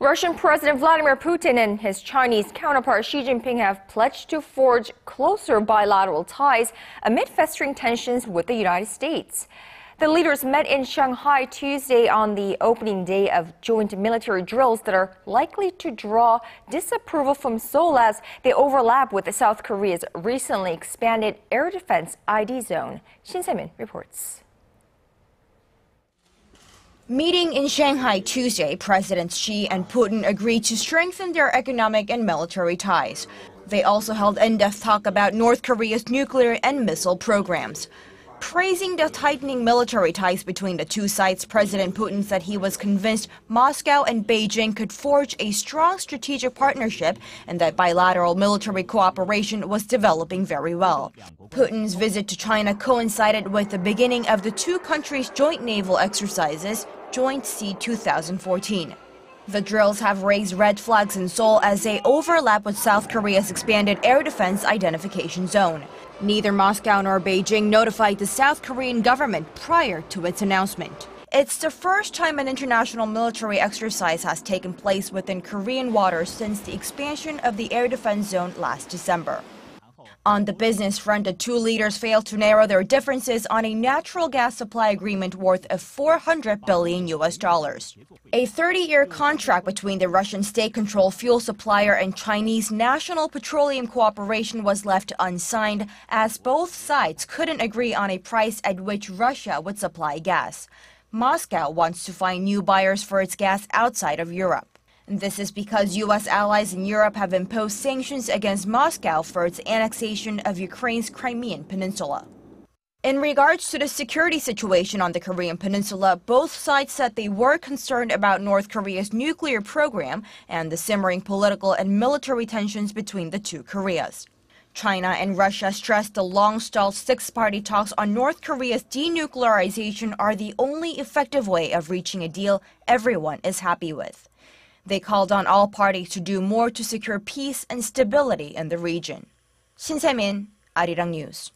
Russian President Vladimir Putin and his Chinese counterpart Xi Jinping have pledged to forge closer bilateral ties amid festering tensions with the United States. The leaders met in Shanghai Tuesday on the opening day of joint military drills that are likely to draw disapproval from Seoul as they overlap with South Korea's recently expanded air defense ID zone. Shin Se-min reports. Meeting in Shanghai Tuesday, Presidents Xi and Putin agreed to strengthen their economic and military ties. They also held in-depth talk about North Korea's nuclear and missile programs. Praising the tightening military ties between the two sides, President Putin said he was convinced Moscow and Beijing could forge a strong strategic partnership and that bilateral military cooperation was developing very well. Putin's visit to China coincided with the beginning of the two countries' joint naval exercises, Joint Sea 2014. The drills have raised red flags in Seoul as they overlap with South Korea's expanded air defense identification zone. Neither Moscow nor Beijing notified the South Korean government prior to its announcement. It's the first time an international military exercise has taken place within Korean waters since the expansion of the air defense zone last December. On the business front, the two leaders failed to narrow their differences on a natural gas supply agreement worth of $400 billion. A 30-year contract between the Russian state-controlled fuel supplier and Chinese National Petroleum Corporation was left unsigned as both sides couldn't agree on a price at which Russia would supply gas. Moscow wants to find new buyers for its gas outside of Europe. This is because U.S. allies in Europe have imposed sanctions against Moscow for its annexation of Ukraine's Crimean Peninsula. In regards to the security situation on the Korean Peninsula, both sides said they were concerned about North Korea's nuclear program and the simmering political and military tensions between the two Koreas. China and Russia stressed the long-stalled six-party talks on North Korea's denuclearization are the only effective way of reaching a deal everyone is happy with. They called on all parties to do more to secure peace and stability in the region. Shin Se-min, Arirang News.